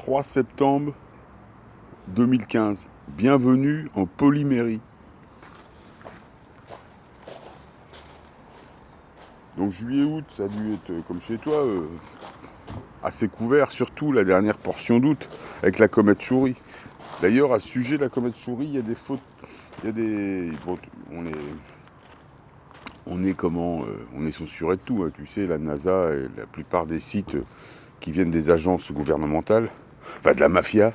23 septembre 2015. Bienvenue en Polymérie. Donc juillet-août, ça a dû être comme chez toi, assez couvert, surtout la dernière portion d'août, avec la comète Chury. D'ailleurs, à ce sujet de la comète Chury, il y a des fautes, il y a des... Bon, on est censuré de tout, hein, tu sais, la NASA et la plupart des sites qui viennent des agences gouvernementales, enfin de la mafia.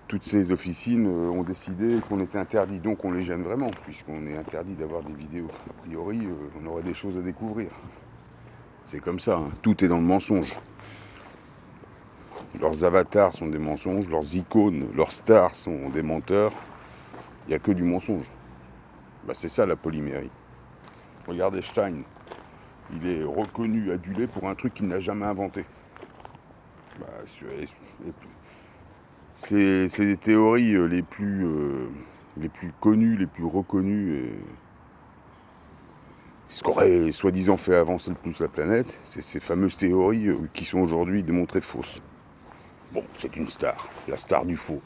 Toutes ces officines ont décidé qu'on était interdit, donc on les gêne vraiment, puisqu'on est interdit d'avoir des vidéos. A priori, on aurait des choses à découvrir. C'est comme ça, hein. Tout est dans le mensonge. Leurs avatars sont des mensonges, leurs icônes, leurs stars sont des menteurs. Il n'y a que du mensonge. Bah, c'est ça la polymérie. Regardez Stein, il est reconnu, adulé pour un truc qu'il n'a jamais inventé. Bah, c'est des théories les plus connues, les plus reconnues. Ce qu'aurait soi-disant fait avancer le plus la planète, c'est ces fameuses théories qui sont aujourd'hui démontrées fausses. Bon, c'est une star, la star du faux.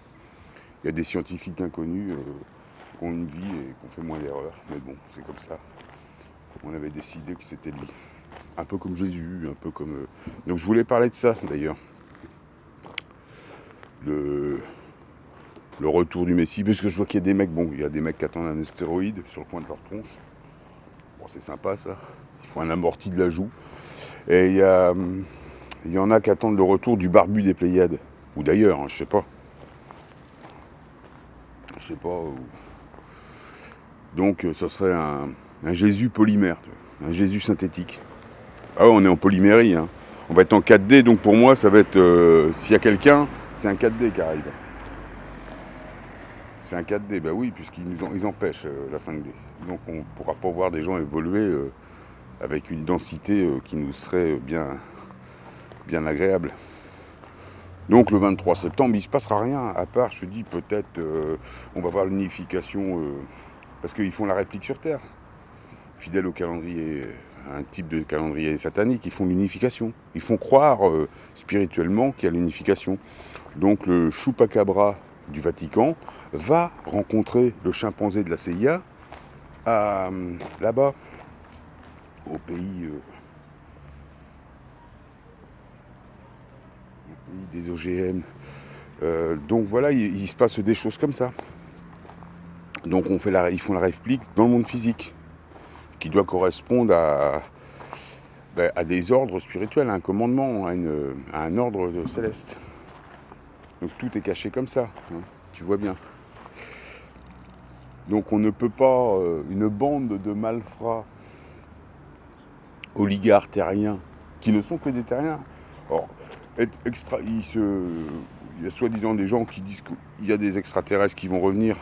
Il y a des scientifiques inconnus qui ont une vie et qui ont fait moins d'erreurs, mais bon, c'est comme ça. On avait décidé que c'était lui. Un peu comme Jésus, un peu comme... Donc je voulais parler de ça, d'ailleurs. Le retour du Messie, parce que je vois qu'il y a des mecs, bon, il y a des mecs qui attendent un astéroïde sur le coin de leur tronche. Bon, c'est sympa, ça. Il faut un amorti de la joue. Et il y en a qui attendent le retour du barbu des Pléiades. Ou d'ailleurs, hein, je sais pas. Donc, ça serait un Jésus polymère, un Jésus synthétique. Ah ouais, on est en polymérie, hein. On va être en 4D, donc pour moi, ça va être... s'il y a quelqu'un, c'est un 4D qui arrive. C'est un 4D, bah oui, puisqu'ils empêchent la 5D. Donc on ne pourra pas voir des gens évoluer avec une densité qui nous serait bien agréable. Donc le 23 septembre, il ne se passera rien, à part, je te dis, peut-être, on va voir l'unification, parce qu'ils font la réplique sur Terre. Fidèles au calendrier, un type de calendrier satanique, ils font l'unification. Ils font croire spirituellement qu'il y a l'unification. Donc le chupacabra du Vatican va rencontrer le chimpanzé de la CIA là-bas, au pays des OGM. Donc voilà, il se passe des choses comme ça. Donc ils font la réplique dans le monde physique, qui doit correspondre à des ordres spirituels, à un commandement, à un ordre céleste. Donc tout est caché comme ça, hein, tu vois bien. Donc on ne peut pas, une bande de malfrats oligarques terriens, qui ne sont que des terriens. Or, il y a soi-disant des gens qui disent qu'il y a des extraterrestres qui vont revenir.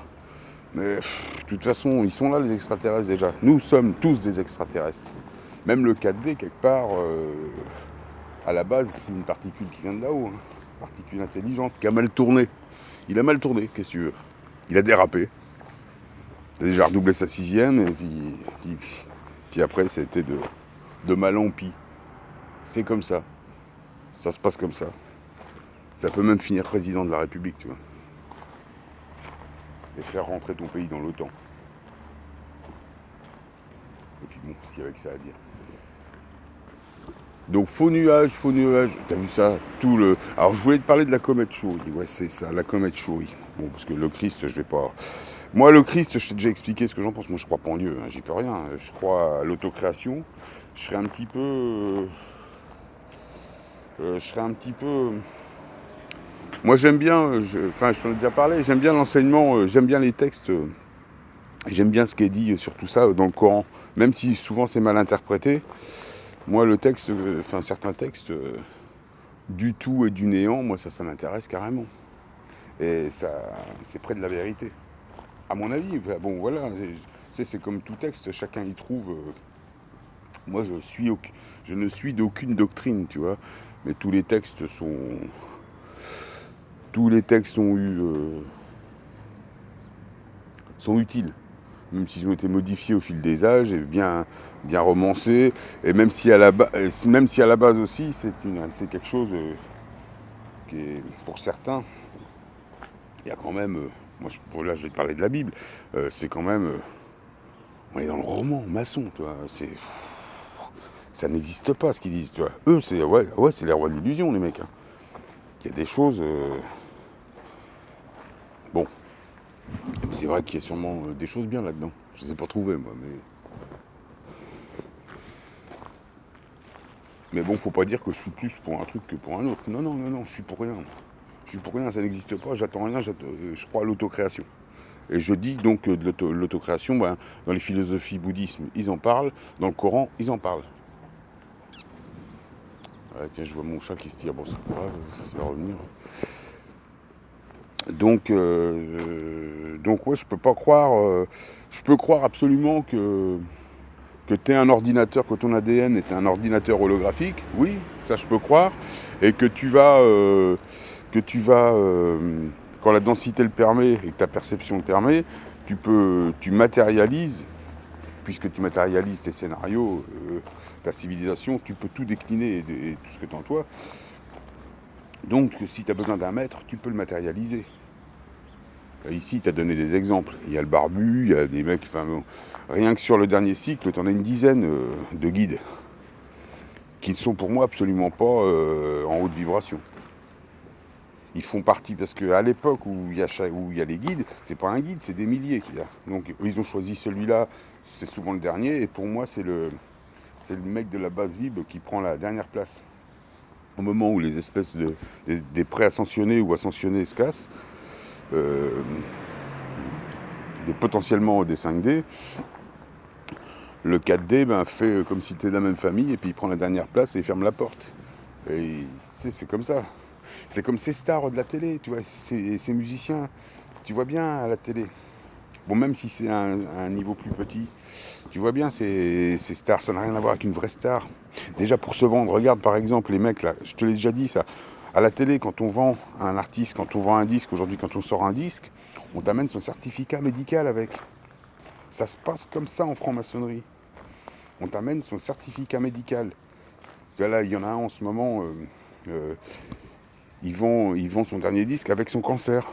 Mais de toute façon, ils sont là les extraterrestres déjà. Nous sommes tous des extraterrestres. Même le 4D, quelque part, à la base, c'est une particule qui vient de là-haut. Hein. Particule intelligente, qui a mal tourné. Il a mal tourné, qu'est-ce que tu veux. Il a dérapé. Il a déjà redoublé sa 6e, et puis après, c'était de mal en pis. C'est comme ça. Ça se passe comme ça. Ça peut même finir président de la République, tu vois. Et faire rentrer ton pays dans l'OTAN. Et puis bon, s'il y avait que ça à dire. Donc faux nuage, t'as vu ça, Alors je voulais te parler de la comète Chury, ouais c'est ça, la comète Chury. Bon, parce que le Christ, je vais pas... Moi le Christ, je t'ai déjà expliqué ce que j'en pense, moi je crois pas en Dieu, hein, j'y peux rien, je crois à l'autocréation. Je serais un petit peu... Moi j'aime bien, je t'en ai déjà parlé, j'aime bien l'enseignement, j'aime bien les textes, j'aime bien ce qui est dit sur tout ça dans le Coran, même si souvent c'est mal interprété. Moi, le texte, certains textes, du tout et du néant, moi, ça m'intéresse carrément. Et ça, c'est près de la vérité. À mon avis, bon, voilà, c'est comme tout texte, chacun y trouve. Moi, je ne suis d'aucune doctrine, tu vois. Mais tous les textes sont utiles. même s'ils ont été modifiés au fil des âges et bien romancés. Et même si à la base aussi, c'est quelque chose qui est, pour certains, il y a quand même, là je vais te parler de la Bible, c'est quand même, on est dans le roman maçon, tu vois, ça n'existe pas ce qu'ils disent, tu vois. Eux, c'est c'est les rois de l'illusion, les mecs. Hein. Il y a des choses, bon, c'est vrai qu'il y a sûrement des choses bien là-dedans. Je ne les ai pas trouvées, moi, mais bon, faut pas dire que je suis plus pour un truc que pour un autre. Non, non, non, non, je suis pour rien. Je suis pour rien, ça n'existe pas, j'attends rien, je crois à l'autocréation. Et je dis donc de l'autocréation, dans les philosophies bouddhistes, ils en parlent, dans le Coran, ils en parlent. Ouais, tiens, je vois mon chat qui se tire, bon, c'est pas grave, ça va revenir. Donc ouais, je peux pas croire, je peux croire absolument que tu es un ordinateur, que ton ADN est un ordinateur holographique, oui, ça je peux croire, et que tu vas, quand la densité le permet et que ta perception le permet, tu matérialises, puisque tu matérialises tes scénarios, ta civilisation, tu peux tout décliner et tout ce que tu as en toi. Donc si tu as besoin d'un maître, tu peux le matérialiser. Ici, tu as donné des exemples. Il y a le barbu, il y a des mecs, rien que sur le dernier cycle, tu en as une dizaine de guides qui ne sont pour moi absolument pas en haute vibration. Ils font partie, parce qu'à l'époque où il y a les guides, c'est pas un guide, c'est des milliers qu'il y a. Donc ils ont choisi celui-là, c'est souvent le dernier, et pour moi c'est le mec de la base vibre qui prend la dernière place. Au moment où les espèces des pré-ascensionnés ou ascensionnés se cassent, potentiellement des 5D, le 4D fait comme si tu étais de la même famille, et puis il prend la dernière place et il ferme la porte. Et tu sais, c'est comme ça. C'est comme ces stars de la télé, tu vois, ces musiciens, tu vois bien à la télé. Bon, même si c'est un niveau plus petit, tu vois bien ces stars, ça n'a rien à voir avec une vraie star. Déjà pour se vendre, regarde par exemple les mecs là, je te l'ai déjà dit ça, à la télé quand on vend un artiste, quand on vend un disque, aujourd'hui quand on sort un disque, on t'amène son certificat médical avec. Ça se passe comme ça en franc-maçonnerie. On t'amène son certificat médical. Là, il y en a un en ce moment, ils vont son dernier disque avec son cancer.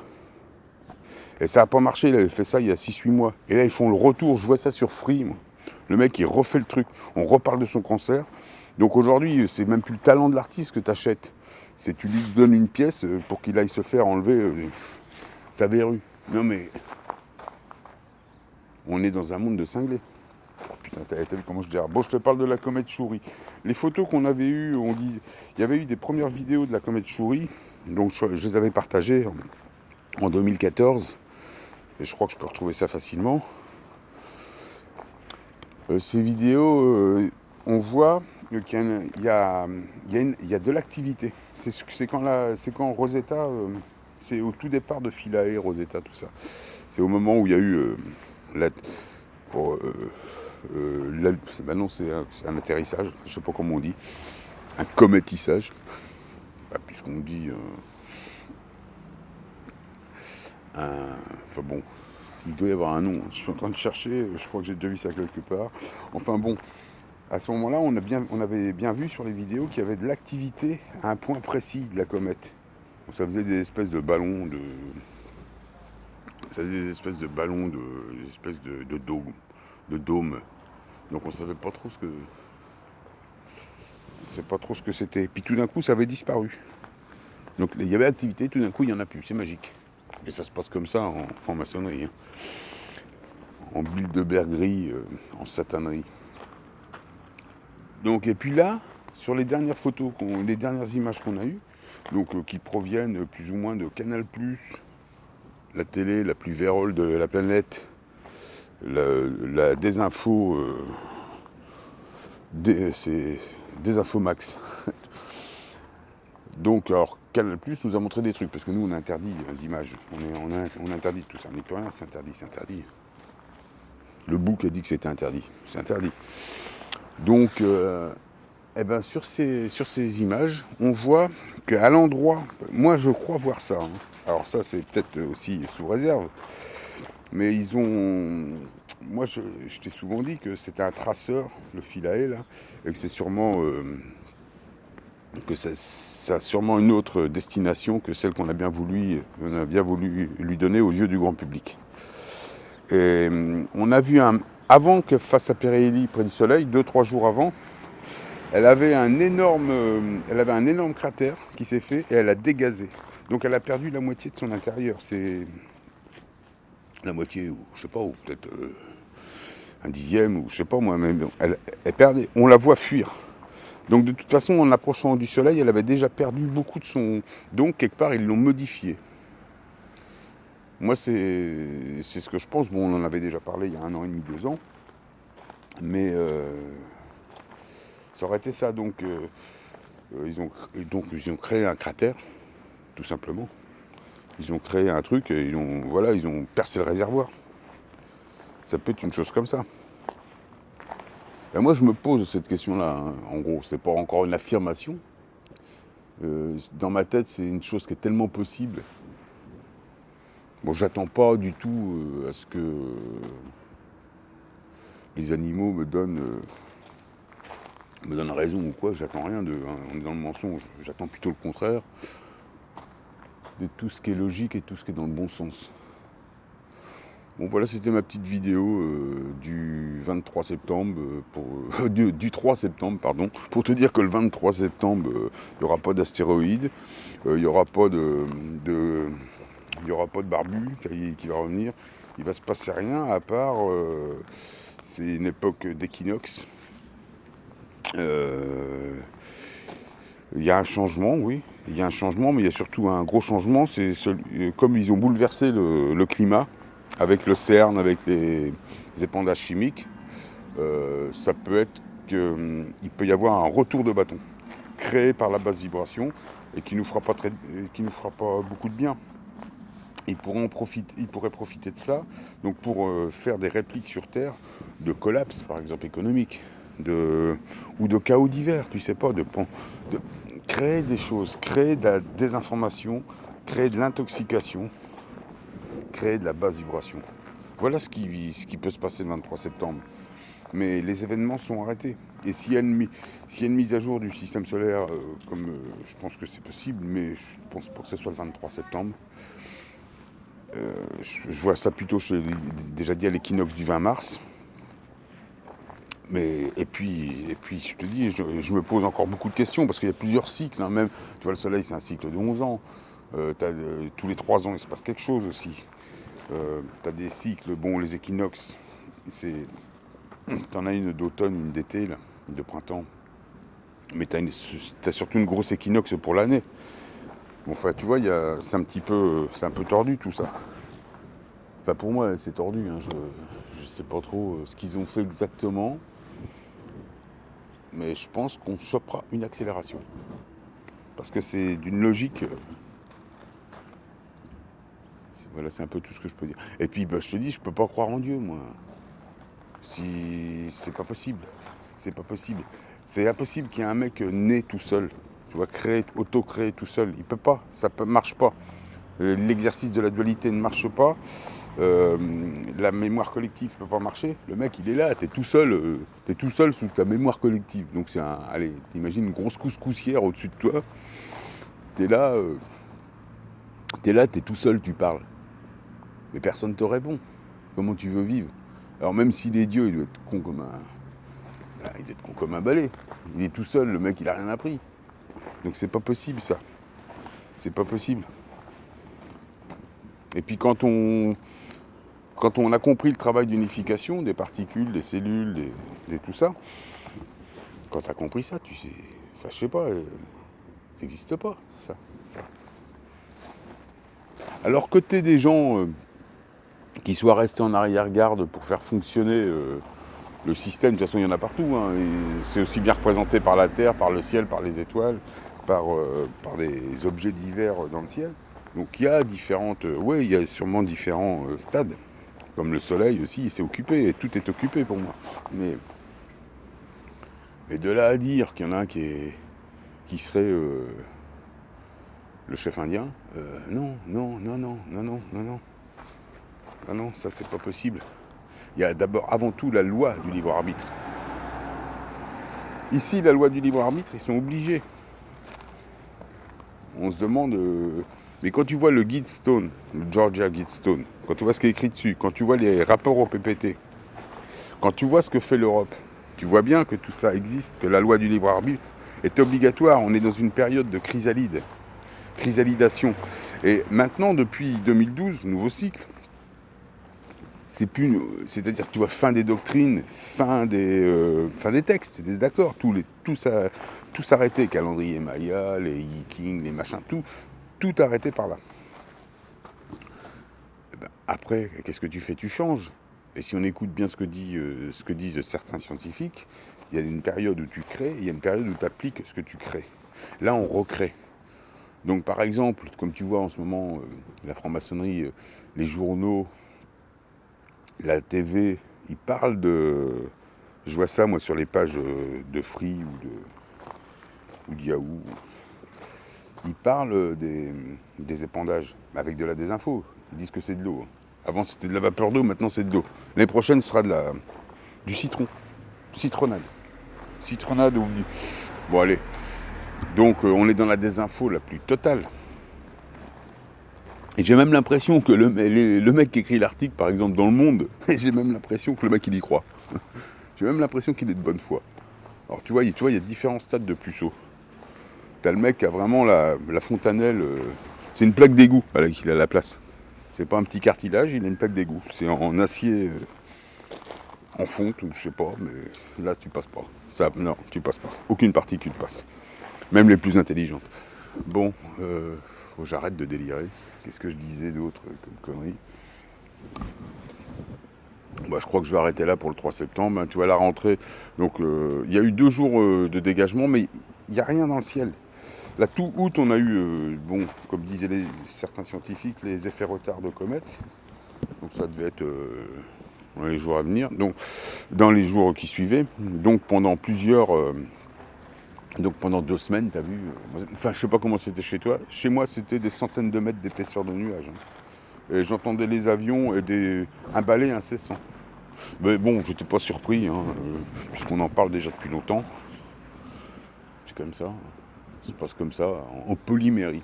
Et ça n'a pas marché, il avait fait ça il y a 6-8 mois. Et là, ils font le retour, je vois ça sur Free, moi. Le mec, il refait le truc. On reparle de son cancer. Donc aujourd'hui, c'est même plus le talent de l'artiste que tu achètes. C'est tu lui donnes une pièce pour qu'il aille se faire enlever sa verrue. Non mais, on est dans un monde de cinglés. Oh, putain, t'as vu comment je dis. Bon, je te parle de la comète Chury. Les photos qu'on avait eues, il y avait eu des premières vidéos de la comète Chury. Donc je les avais partagées en 2014. Et je crois que je peux retrouver ça facilement. Ces vidéos, on voit qu'il y a de l'activité. C'est quand Rosetta, c'est au tout départ de Philae, Rosetta, tout ça. C'est au moment où il y a eu non, c'est un atterrissage, je ne sais pas comment on dit, un cométissage, puisqu'on dit enfin bon, il doit y avoir un nom, je suis en train de chercher, je crois que j'ai déjà vu ça quelque part. Enfin bon, à ce moment-là, on avait bien vu sur les vidéos qu'il y avait de l'activité à un point précis de la comète. Donc, ça faisait des espèces de ballons des espèces de dômes. Donc on savait pas trop ce que c'était. Puis tout d'un coup, ça avait disparu. Donc il y avait activité, tout d'un coup, il n'y en a plus. C'est magique. Et ça se passe comme ça en franc-maçonnerie. Hein. En bilderbergerie, en satanerie. Donc, et puis là, sur les dernières photos, les dernières images qu'on a eues, donc qui proviennent plus ou moins de Canal+, la télé la plus vérole de la planète, la désinfo, c'est Désinfomax. Donc, alors, Canal+ nous a montré des trucs, parce que nous, on a interdit d'image. On interdit tout ça. On n'est plus rien, c'est interdit. Le bouc a dit que c'était interdit. C'est interdit. Donc, sur ces images, on voit qu'à l'endroit, moi je crois voir ça. Hein. Alors ça, c'est peut-être aussi sous réserve, mais ils ont moi, je t'ai souvent dit que c'était un traceur, le Philae, là, et que c'est sûrement que ça a sûrement une autre destination que celle on a bien voulu lui donner aux yeux du grand public. Et on a vu avant que fasse sa Pirelli près du Soleil, 2-3 jours avant, elle avait un énorme cratère qui s'est fait et elle a dégazé. Donc elle a perdu la moitié de son intérieur. C'est la moitié, ou je sais pas, ou peut-être un dixième, ou je sais pas moi, mais bon, elle perdait. On la voit fuir. Donc de toute façon, en approchant du Soleil, elle avait déjà perdu beaucoup de son... Donc quelque part, ils l'ont modifié. Moi, c'est ce que je pense. Bon, on en avait déjà parlé il y a 1 an et demi, 2 ans. Mais ça aurait été ça. Donc, ils ont créé un cratère, tout simplement. Ils ont créé un truc, et ils ont percé le réservoir. Ça peut être une chose comme ça. Et moi, je me pose cette question-là. Hein. En gros, c'est pas encore une affirmation. Dans ma tête, c'est une chose qui est tellement possible. Bon, j'attends pas du tout à ce que les animaux me donnent raison ou quoi. J'attends rien d'eux. Hein. On est dans le mensonge. J'attends plutôt le contraire de tout ce qui est logique et tout ce qui est dans le bon sens. Bon, voilà, c'était ma petite vidéo du 23 septembre, du 3 septembre, pardon, pour te dire que le 23 septembre, il n'y aura pas d'astéroïde, il n'y aura pas de barbu qui va revenir, il va se passer rien à part, c'est une époque d'équinoxe. Il y a un changement, oui, il y a un changement, mais il y a surtout un gros changement, comme ils ont bouleversé le climat, avec le CERN, avec les épandages chimiques, ça peut être qu'il peut y avoir un retour de bâton créé par la basse vibration et qui nous fera pas beaucoup de bien. Ils pourraient profiter de ça, donc pour faire des répliques sur Terre de collapse, par exemple économique, ou de chaos divers, tu sais pas, de créer des choses, créer de la désinformation, créer de l'intoxication, créer de la basse vibration. Voilà ce qui peut se passer le 23 septembre. Mais les événements sont arrêtés. Et s'il y a une mise à jour du système solaire, comme je pense que c'est possible, mais je pense pas que ce soit le 23 septembre, je vois ça plutôt, je l'ai déjà dit, à l'équinoxe du 20 mars. Et puis, je te dis, je me pose encore beaucoup de questions, parce qu'il y a plusieurs cycles. Hein, même, tu vois, le soleil, c'est un cycle de 11 ans. Tous les 3 ans, il se passe quelque chose aussi. Tu as des cycles, bon, les équinoxes, t'en as une d'automne, une d'été, là, de printemps. Mais t'as surtout une grosse équinoxe pour l'année. Bon, enfin, tu vois, c'est un peu tordu tout ça. Enfin, pour moi, c'est tordu. Hein, je sais pas trop ce qu'ils ont fait exactement. Mais je pense qu'on chopera une accélération. Parce que c'est d'une logique... Voilà, c'est un peu tout ce que je peux dire. Et puis, je te dis, je peux pas croire en Dieu, moi. C'est pas possible. C'est pas possible. C'est impossible qu'il y ait un mec né tout seul. Tu vois, auto-créer tout seul. Il peut pas. Marche pas. L'exercice de la dualité ne marche pas. La mémoire collective ne peut pas marcher. Le mec, il est là, t'es tout seul sous ta mémoire collective. Donc allez, t'imagines une grosse couscoussière au-dessus de toi. T'es là, t'es tout seul, tu parles. Mais personne te répond. Comment tu veux vivre? Alors même s'il est Dieu, il doit être con comme un balai. Il est tout seul, le mec, il a rien appris. Donc c'est pas possible, ça. C'est pas possible. Et puis quand on a compris le travail d'unification des particules, des cellules, tout ça, quand tu as compris ça, tu sais, enfin je sais pas, ça n'existe pas, ça. Alors que t'es des gens qui soient restés en arrière-garde pour faire fonctionner le système, de toute façon il y en a partout, hein, c'est aussi bien représenté par la Terre, par le ciel, par les étoiles, par des objets divers dans le ciel. Donc il y a il y a sûrement différents stades. Comme le soleil aussi, c'est occupé, et tout est occupé pour moi. Mais de là à dire qu'il y en a un qui serait le chef indien, non, ça c'est pas possible. Il y a d'abord, avant tout, la loi du libre arbitre. Ici, la loi du libre arbitre, ils sont obligés. On se demande... mais quand tu vois le Guidestone, le Georgia Guidestone, quand tu vois ce qui est écrit dessus, quand tu vois les rapports au PPT, quand tu vois ce que fait l'Europe, tu vois bien que tout ça existe, que la loi du libre arbitre est obligatoire. On est dans une période de chrysalidation. Et maintenant, depuis 2012, nouveau cycle, c'est-à-dire que tu vois fin des doctrines, fin des textes, c'était d'accord, tout s'arrêtait, calendrier Maya, les Yi-King, les machins, tout arrêté par là. Et ben, après, qu'est-ce que tu fais? Tu changes. Et si on écoute bien ce que disent certains scientifiques, il y a une période où tu crées, et il y a une période où tu appliques ce que tu crées. Là, on recrée. Donc par exemple, comme tu vois en ce moment, la franc-maçonnerie, les journaux, la TV, ils parlent de... Je vois ça moi sur les pages de Free ou de Yahoo. Ils parlent des épandages avec de la désinfo. Ils disent que c'est de l'eau. Avant c'était de la vapeur d'eau, maintenant c'est de l'eau. L'année prochaine ce sera du citron. Citronnade. Citronnade ou... Bon allez. Donc on est dans la désinfo la plus totale. Et j'ai même l'impression que le mec qui écrit l'article, par exemple, dans Le Monde, j'ai même l'impression que le mec, il y croit. J'ai même l'impression qu'il est de bonne foi. Alors, tu vois, il y a différents stades de puceau. T'as le mec qui a vraiment la fontanelle... c'est une plaque d'égout qu'il a à la place. C'est pas un petit cartilage, il a une plaque d'égout. C'est en acier, en fonte, ou je sais pas, mais là, tu passes pas. Ça, non, tu passes pas. Aucune particule passe. Même les plus intelligentes. Bon, faut que j'arrête de délirer. Qu'est-ce que je disais d'autre comme connerie? Bah, je crois que je vais arrêter là pour le 3 septembre. Hein, tu vois, la rentrée. Donc, il y a eu 2 jours de dégagement, mais il n'y a rien dans le ciel. Là, tout août, on a eu, comme disaient certains scientifiques, les effets retard de comète. Donc, ça devait être dans les jours à venir. Donc, dans les jours qui suivaient. Donc, pendant pendant 2 semaines, tu as vu... Enfin, je sais pas comment c'était chez toi. Chez moi, c'était des centaines de mètres d'épaisseur de nuages. Hein. Et j'entendais les avions et un balai incessant. Mais bon, j'étais pas surpris, hein, puisqu'on en parle déjà depuis longtemps. C'est comme ça. Ça se passe comme ça, en polymérie.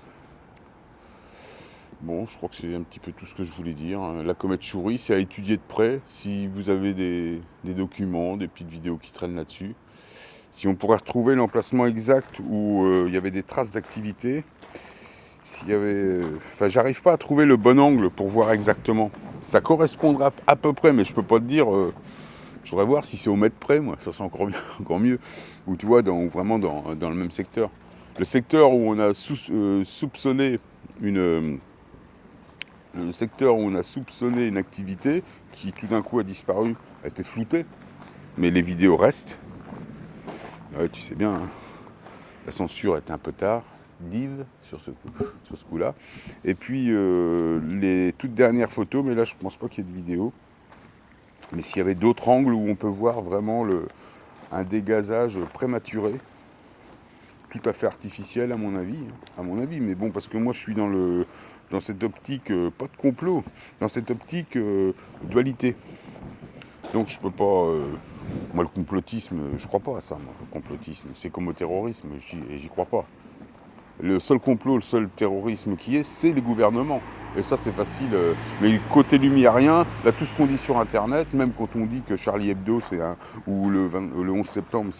Bon, je crois que c'est un petit peu tout ce que je voulais dire. La comète Chury, c'est à étudier de près. Si vous avez des documents, des petites vidéos qui traînent là-dessus. Si on pourrait retrouver l'emplacement exact où il y avait des traces d'activité, j'arrive pas à trouver le bon angle pour voir exactement. Ça correspondra à peu près, mais je peux pas te dire. Je voudrais voir si c'est au mètre près, moi, ça serait encore mieux. Ou tu vois, vraiment dans le même secteur. Le secteur où on a soupçonné le secteur où on a soupçonné une activité qui tout d'un coup a disparu, a été floutée, mais les vidéos restent. Ouais, tu sais bien, hein. La censure était un peu tardive sur ce coup-là. Et puis les toutes dernières photos, mais là je pense pas qu'il y ait de vidéo. Mais s'il y avait d'autres angles où on peut voir vraiment un dégazage prématuré, tout à fait artificiel à mon avis. Mais bon, parce que moi je suis dans cette optique, pas de complot, dans cette optique dualité. Donc je peux pas... moi le complotisme, je crois pas à ça, moi. Le complotisme, c'est comme au terrorisme, j'y crois pas. Le seul complot, le seul terrorisme qui est, c'est les gouvernements. Et ça, c'est facile. Mais côté lumiérien, là, tout ce qu'on dit sur Internet, même quand on dit que Charlie Hebdo, ou le 11 septembre,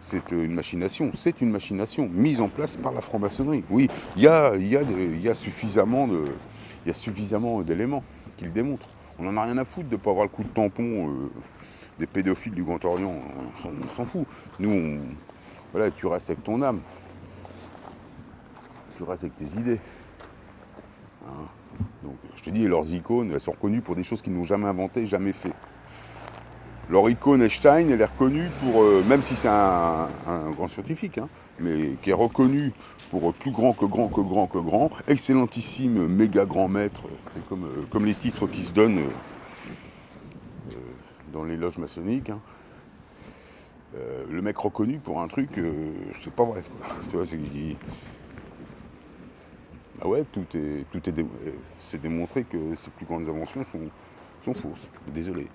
c'est une machination. C'est une machination mise en place par la franc-maçonnerie. Oui, il y a suffisamment d'éléments qui le démontrent. On n'en a rien à foutre de ne pas avoir le coup de tampon des pédophiles du Grand Orient. On s'en fout. Nous, voilà, tu restes avec ton âme. Tu restes avec tes idées. Hein. Donc, je te dis, leurs icônes, elles sont reconnues pour des choses qu'ils n'ont jamais inventées, jamais fait. Leur icône Einstein, elle est reconnue pour, même si c'est un grand scientifique, hein, mais qui est reconnu pour plus grand que grand, excellentissime, méga grand maître, comme les titres qui se donnent dans les loges maçonniques. Hein. Le mec reconnu pour un truc, c'est pas vrai. Tu vois, ah ouais, c'est démontré que ces plus grandes inventions sont fausses. Désolé.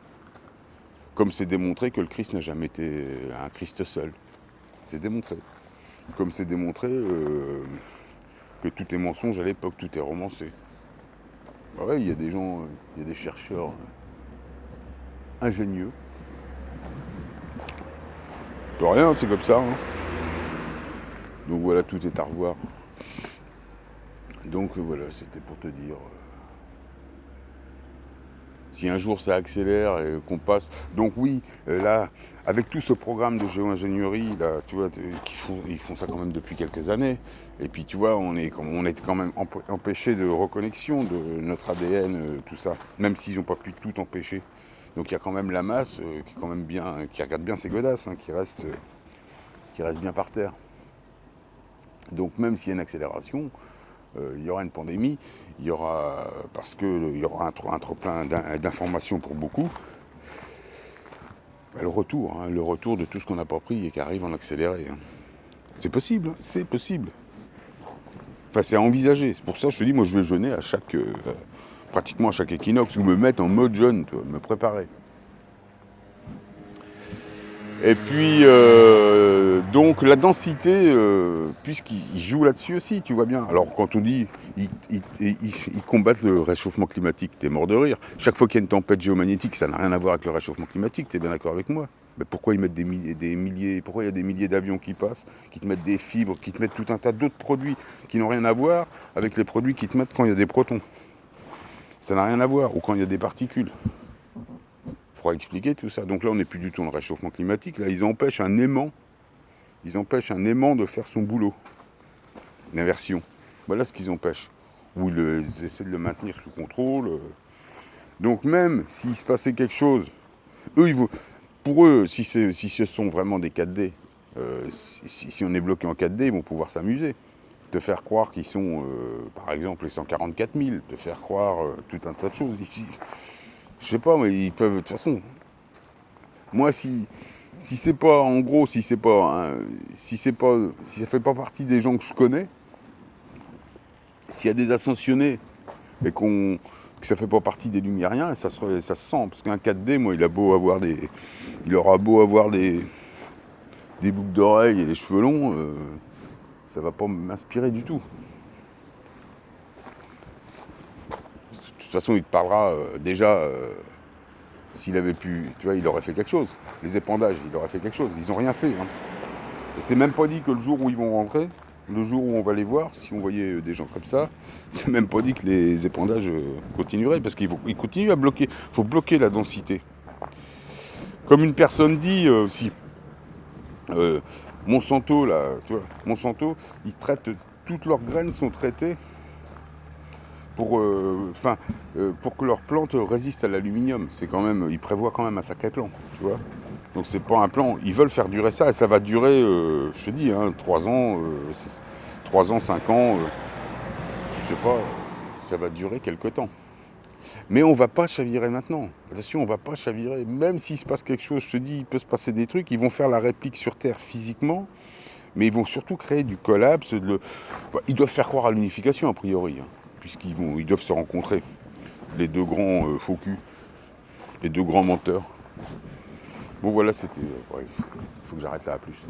Comme c'est démontré que le Christ n'a jamais été un Christ seul. C'est démontré. Comme c'est démontré que tout est mensonge à l'époque, tout est romancé. Ouais, il y a des gens, il y a des chercheurs ingénieux. Peut rien, c'est comme ça. Hein. Donc voilà, tout est à revoir. Donc voilà, c'était pour te dire. Si un jour ça accélère et qu'on passe. Donc oui, là, avec tout ce programme de géo-ingénierie, là, tu vois, ils font ça quand même depuis quelques années. Et puis tu vois, on est quand même empêché de reconnexion de notre ADN, tout ça, même s'ils n'ont pas pu tout empêcher. Donc il y a quand même la masse qui est quand même bien, qui regarde bien ses godasses, hein, qui reste bien par terre. Donc même s'il y a une accélération, il y aura une pandémie, il y aura, parce qu'il y aura un trop-plein d'informations pour beaucoup, le retour de tout ce qu'on n'a pas pris et qui arrive en accéléré. Hein. C'est possible, hein, c'est possible. Enfin, c'est à envisager. C'est pour ça que je te dis, moi je vais jeûner pratiquement à chaque équinoxe, ou me mettre en mode jeûne, me préparer. Et puis, donc la densité, puisqu'ils jouent là-dessus aussi, tu vois bien. Alors quand on dit ils combattent le réchauffement climatique, t'es mort de rire. Chaque fois qu'il y a une tempête géomagnétique, ça n'a rien à voir avec le réchauffement climatique, t'es bien d'accord avec moi? Mais pourquoi ils mettent pourquoi il y a des milliers d'avions qui passent, qui te mettent des fibres, qui te mettent tout un tas d'autres produits qui n'ont rien à voir avec les produits qui te mettent quand il y a des protons? Ça n'a rien à voir, ou quand il y a des particules. Il faudra expliquer tout ça. Donc là, on n'est plus du tout dans le réchauffement climatique. Là, ils empêchent un aimant de faire son boulot. Une inversion. Voilà ce qu'ils empêchent. Ou ils essaient de le maintenir sous contrôle. Donc même s'il se passait quelque chose, pour eux, si ce sont vraiment des 4D, si on est bloqué en 4D, ils vont pouvoir s'amuser. Te faire croire qu'ils sont, par exemple, les 144 000. Te faire croire tout un tas de choses ici. Je sais pas, mais ils peuvent, de toute façon. Moi, si c'est pas, en gros, si ça fait pas partie des gens que je connais, s'il y a des ascensionnés et que ça fait pas partie des lumériens, ça se sent. Parce qu'un 4D, moi, il aura beau avoir des boucles d'oreilles et des cheveux longs, ça va pas m'inspirer du tout. De toute façon, il te parlera déjà, s'il avait pu, tu vois, il aurait fait quelque chose. Les épandages, il aurait fait quelque chose. Ils n'ont rien fait. Hein. Et c'est même pas dit que le jour où ils vont rentrer, le jour où on va les voir, si on voyait des gens comme ça, c'est même pas dit que les épandages continueraient, parce qu'ils continuent à bloquer. Il faut bloquer la densité. Comme une personne dit aussi, Monsanto, là, tu vois, Monsanto, ils traitent, toutes leurs graines sont traitées pour que leurs plantes résistent à l'aluminium. C'est quand même, ils prévoient quand même un sacré plan, tu vois. Donc c'est pas un plan, ils veulent faire durer ça et ça va durer, je te dis, 3 ans, 5 ans, je sais pas, ça va durer quelques temps. Mais on va pas chavirer maintenant. Attention, on va pas chavirer. Même s'il se passe quelque chose, je te dis, il peut se passer des trucs, ils vont faire la réplique sur Terre physiquement, mais ils vont surtout créer du collapse. Ils doivent faire croire à l'unification, a priori, hein, puisqu'ils doivent se rencontrer. Les deux grands faux culs, les deux grands menteurs. Bon voilà, c'était... il faut que j'arrête là, à plus.